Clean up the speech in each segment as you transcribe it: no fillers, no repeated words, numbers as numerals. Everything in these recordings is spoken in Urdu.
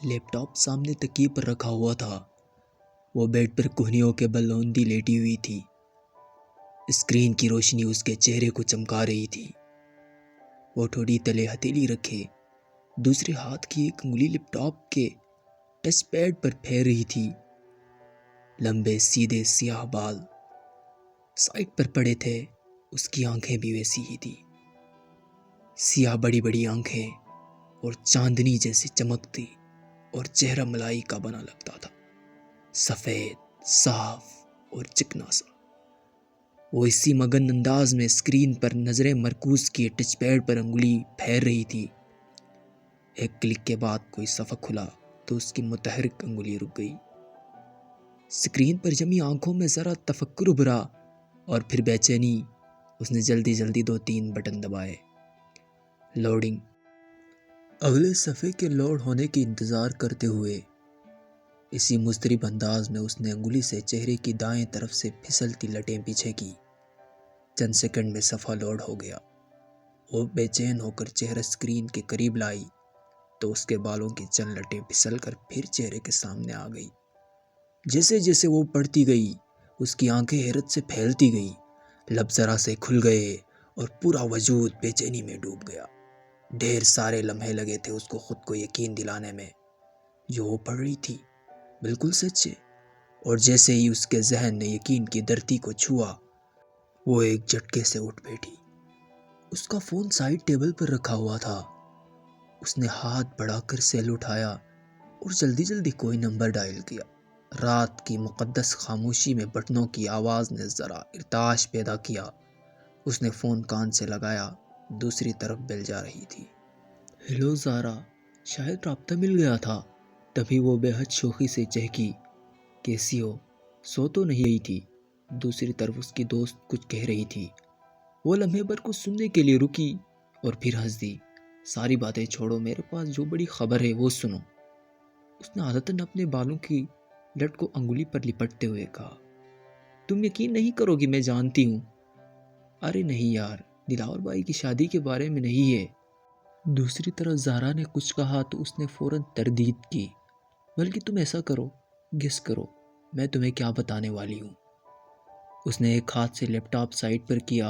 لیپ ٹاپ سامنے تکیے پر رکھا ہوا تھا۔ وہ بیڈ پر کوہنیوں کے بل اوندھی لیٹی ہوئی تھی۔ اسکرین کی روشنی اس کے چہرے کو چمکا رہی تھی۔ وہ ٹھوڑی تلے ہتھیلی رکھے دوسرے ہاتھ کی ایک انگلی لیپ ٹاپ کے ٹچ پیڈ پر پھیر رہی تھی۔ لمبے سیدھے سیاہ بال سائڈ پر پڑے تھے۔ اس کی آنکھیں بھی ویسی ہی تھی، سیاہ بڑی بڑی آنکھیں اور چاندنی جیسی چمکتی، اور چہرہ ملائی کا بنا لگتا تھا، سفید، صاف اور چکنا سا۔ وہ اسی مگن انداز میں اسکرین پر نظریں مرکوز کیے ٹچ پیڈ پر انگلی پھیر رہی تھی۔ ایک کلک کے بعد کوئی صفحہ کھلا تو اس کی متحرک انگلی رک گئی۔ اسکرین پر جمی آنکھوں میں ذرا تفکر ابھرا اور پھر بے چینی۔ اس نے جلدی جلدی 2-3 بٹن دبائے۔ لوڈنگ۔ اگلے صفحے کے لوڈ ہونے کی انتظار کرتے ہوئے اسی مضطرب انداز میں اس نے انگلی سے چہرے کی دائیں طرف سے پھسلتی لٹیں پیچھے کی۔ چند سیکنڈ میں صفحہ لوڈ ہو گیا۔ وہ بے چین ہو کر چہرہ اسکرین کے قریب لائی تو اس کے بالوں کی چند لٹیں پھسل کر پھر چہرے کے سامنے آ گئی۔ جیسے جیسے وہ پڑھتی گئی اس کی آنکھیں حیرت سے پھیلتی گئی، لب ذرا سے کھل گئے اور پورا وجود بے چینی میں ڈوب گیا۔ ڈھیر سارے لمحے لگے تھے اس کو خود کو یقین دلانے میں جو وہ پڑھ رہی تھی بالکل سچ ہے، اور جیسے ہی اس کے ذہن نے یقین کی دھرتی کو چھوا وہ ایک جھٹکے سے اٹھ بیٹھی۔ اس کا فون سائیڈ ٹیبل پر رکھا ہوا تھا۔ اس نے ہاتھ بڑھا کر سیل اٹھایا اور جلدی جلدی کوئی نمبر ڈائل کیا۔ رات کی مقدس خاموشی میں بٹنوں کی آواز نے ذرا ارتعاش پیدا کیا۔ اس نے فون کان سے لگایا، دوسری طرف بیل جا رہی تھی۔ ہیلو زارا، شاید رابطہ مل گیا تھا۔ تبھی وہ بے حد شوخی سے چہکی، کیسی ہو؟ سو تو نہیں گئی تھی؟ دوسری طرف اس کی دوست کچھ کہہ رہی تھی۔ وہ لمحے بھر کو سننے کے لیے رکی اور پھر ہنس دی۔ ساری باتیں چھوڑو، میرے پاس جو بڑی خبر ہے وہ سنو۔ اس نے عادتاً اپنے بالوں کی لٹ کو انگلی پر لپٹتے ہوئے کہا۔ تم یقین نہیں کرو گی، میں جانتی ہوں۔ ارے نہیں یار، دلاور بھائی کی شادی کے بارے میں نہیں ہے۔ دوسری طرف زارا نے کچھ کہا تو اس نے فوراً تردید کی، بلکہ تم ایسا کرو، گیس کرو میں تمہیں کیا بتانے والی ہوں۔ اس نے ایک ہاتھ سے لیپ ٹاپ سائڈ پر کیا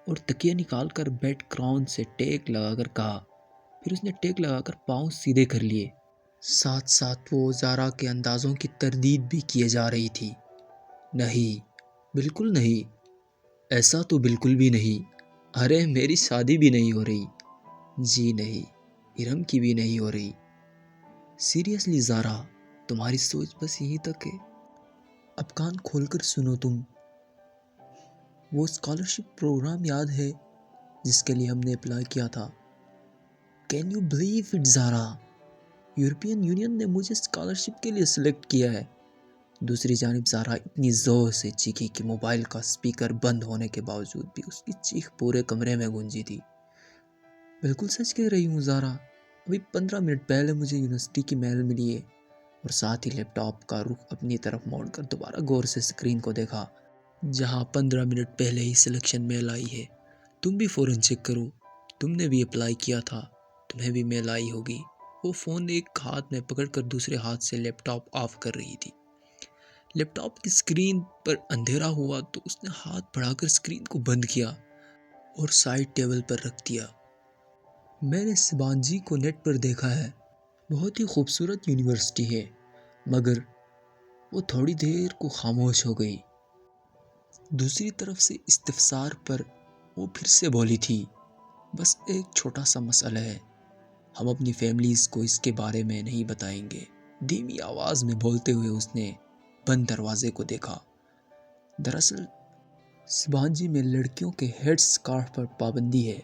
اور تکیہ نکال کر بیڈ کراؤن سے ٹیک لگا کر کہا۔ پھر اس نے ٹیک لگا کر پاؤں سیدھے کر لیے، ساتھ ساتھ وہ زارا کے اندازوں کی تردید بھی کیے جا رہی تھی۔ نہیں، بالکل نہیں، ایسا تو بالکل بھی نہیں۔ ارے میری شادی بھی نہیں ہو رہی، جی نہیں، ارم کی بھی نہیں ہو رہی۔ سیریسلی زارا، تمہاری سوچ بس یہیں تک ہے؟ اب کان کھول کر سنو تم۔ وہ اسکالرشپ پروگرام یاد ہے جس کے لیے ہم نے اپلائی کیا تھا؟ Can you believe it Zara, European union نے مجھے اسکالرشپ کے لیے سلیکٹ کیا ہے۔ دوسری جانب زارا اتنی زور سے چیخی کہ موبائل کا اسپیکر بند ہونے کے باوجود بھی اس کی چیخ پورے کمرے میں گونجی تھی۔ بالکل سچ کہہ رہی ہوں زارا، ابھی 15 منٹ پہلے مجھے یونیورسٹی کی میل ملی ہے۔ اور ساتھ ہی لیپ ٹاپ کا رخ اپنی طرف موڑ کر دوبارہ غور سے اسکرین کو دیکھا، جہاں 15 منٹ پہلے ہی سلیکشن میل آئی ہے۔ تم بھی فوراً چیک کرو، تم نے بھی اپلائی کیا تھا، تمہیں بھی میل آئی ہوگی۔ وہ فون ایک ہاتھ میں پکڑ کر دوسرے ہاتھ سے لیپ ٹاپ آف کر رہی تھی۔ لیپ ٹاپ کی اسکرین پر اندھیرا ہوا تو اس نے ہاتھ بڑھا کر اسکرین کو بند کیا اور سائیڈ ٹیبل پر رکھ دیا۔ میں نے سبانجی کو نیٹ پر دیکھا ہے، بہت ہی خوبصورت یونیورسٹی ہے، مگر وہ تھوڑی دیر کو خاموش ہو گئی۔ دوسری طرف سے استفسار پر وہ پھر سے بولی تھی، بس ایک چھوٹا سا مسئلہ ہے، ہم اپنی فیملیز کو اس کے بارے میں نہیں بتائیں گے۔ دھیمی آواز میں بولتے ہوئے اس نے بند دروازے کو دیکھا۔ دراصل سبانجی میں لڑکیوں کے ہیڈ سکارف پر پابندی ہے،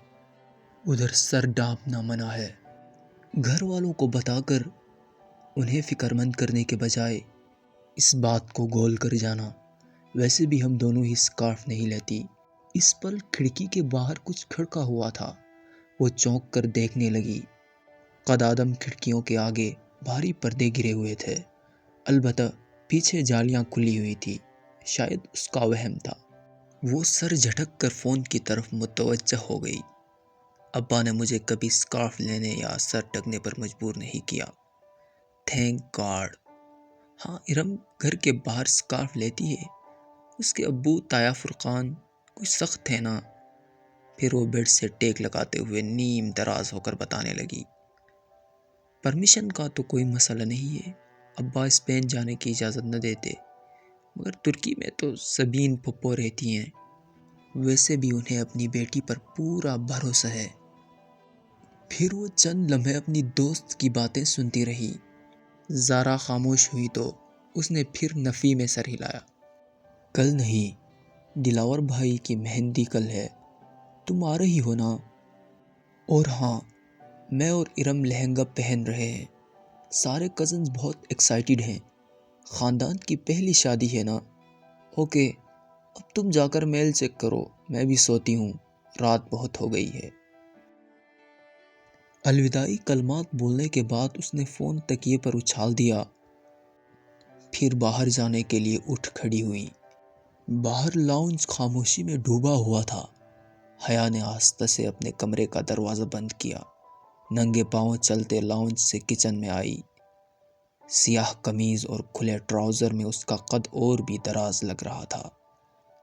ادھر سر ڈھانپنا منع ہے۔ گھر والوں کو بتا کر انہیں فکر مند کرنے کے بجائے اس بات کو گول کر جانا۔ ویسے بھی ہم دونوں ہی سکارف نہیں لیتی۔ اس پل کھڑکی کے باہر کچھ کھڑکا ہوا تھا۔ وہ چونک کر دیکھنے لگی۔ قد آدم کھڑکیوں کے آگے بھاری پردے گرے ہوئے تھے، البتہ پیچھے جالیاں کھلی ہوئی تھی، شاید اس کا وہم تھا۔ وہ سر جھٹک کر فون کی طرف متوجہ ہو گئی۔ ابا نے مجھے کبھی سکارف لینے یا سر ڈھکنے پر مجبور نہیں کیا۔ Thank God. ہاں، ارم گھر کے باہر سکارف لیتی ہے۔ اس کے ابو تایا فرقان کچھ سخت تھے نا۔ پھر وہ بیڈ سے ٹیک لگاتے ہوئے نیم دراز ہو کر بتانے لگی، پرمیشن کا تو کوئی مسئلہ نہیں ہے، ابا اسپین جانے کی اجازت نہ دیتے، مگر ترکی میں تو سبین پھپھو رہتی ہیں، ویسے بھی انہیں اپنی بیٹی پر پورا بھروسہ ہے۔ پھر وہ چند لمحے اپنی دوست کی باتیں سنتی رہی۔ زارا خاموش ہوئی تو اس نے پھر نفی میں سر ہلایا۔ کل نہیں، دلاور بھائی کی مہندی کل ہے، تم آ رہی ہو نا؟ اور ہاں، میں اور ارم لہنگا پہن رہے ہیں، سارے کزنز بہت ایکسائٹیڈ ہیں، خاندان کی پہلی شادی ہے نا۔ اوکے، اب تم جا کر میل چیک کرو، میں بھی سوتی ہوں، رات بہت ہو گئی ہے۔ الوداعی کلمات بولنے کے بعد اس نے فون تکیے پر اچھال دیا، پھر باہر جانے کے لیے اٹھ کھڑی ہوئی۔ باہر لاؤنج خاموشی میں ڈوبا ہوا تھا۔ حیا نے آہستہ سے اپنے کمرے کا دروازہ بند کیا، ننگے پاؤں چلتے لاؤنج سے کچن میں آئی۔ سیاہ قمیض اور کھلے ٹراؤزر میں اس کا قد اور بھی دراز لگ رہا تھا۔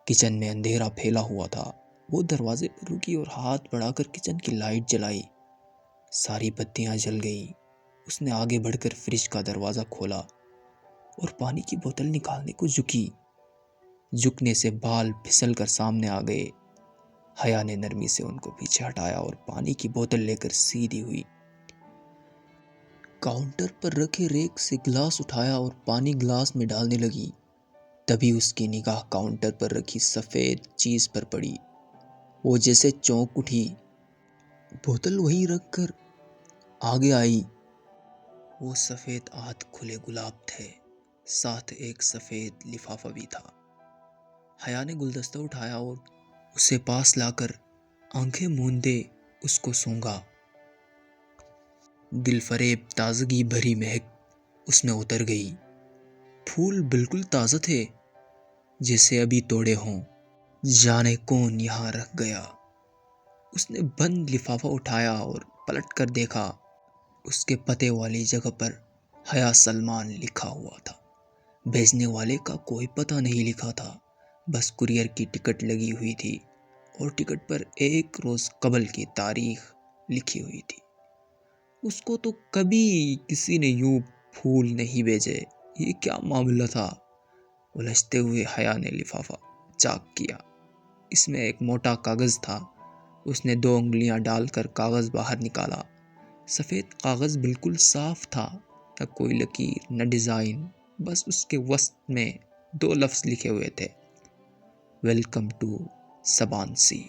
کچن میں اندھیرا پھیلا ہوا تھا۔ وہ دروازے پر رکی اور ہاتھ بڑھا کر کچن کی لائٹ جلائی۔ ساری بتیاں جل گئیں۔ اس نے آگے بڑھ کر فریج کا دروازہ کھولا اور پانی کی بوتل نکالنے کو جھکی۔ جھکنے سے بال پھسل کر سامنے آ گئے۔ حیا نے نرمی سے ان کو پیچھے ہٹایا اور پانی کی بوتل لے کر سیدھی ہوئی۔ کاؤنٹر پر رکھے ریک سے گلاس اٹھایا اور پانی گلاس میں ڈالنے لگی۔ تبھی اس کی نگاہ کاؤنٹر پر رکھی سفید چیز پر پڑی۔ وہ جیسے چونک اٹھی، بوتل وہیں رکھ کر آگے آئی۔ وہ سفید آدھ کھلے گلاب تھے، ساتھ ایک سفید لفافہ بھی تھا۔ حیا نے گلدستہ اٹھایا اور اسے پاس لا کر آنکھیں موندے اس کو سونگا۔ دل فریب تازگی بھری مہک اس میں اتر گئی۔ پھول بالکل تازہ تھے، جیسے ابھی توڑے ہوں۔ جانے کون یہاں رکھ گیا۔ اس نے بند لفافہ اٹھایا اور پلٹ کر دیکھا۔ اس کے پتے والی جگہ پر حیا سلمان لکھا ہوا تھا۔ بھیجنے والے کا کوئی پتہ نہیں لکھا تھا، بس کورئر کی ٹکٹ لگی ہوئی تھی اور ٹکٹ پر 1 روز قبل کی تاریخ لکھی ہوئی تھی۔ اس کو تو کبھی کسی نے یوں پھول نہیں بھیجے، یہ کیا معاملہ تھا؟ الجھتے ہوئے حیا نے لفافہ چاک کیا۔ اس میں ایک موٹا کاغذ تھا۔ اس نے 2 انگلیاں ڈال کر کاغذ باہر نکالا۔ سفید کاغذ بالکل صاف تھا، نہ کوئی لکیر نہ ڈیزائن، بس اس کے وسط میں 2 لفظ لکھے ہوئے تھے، ویلکم ٹو سبانسی۔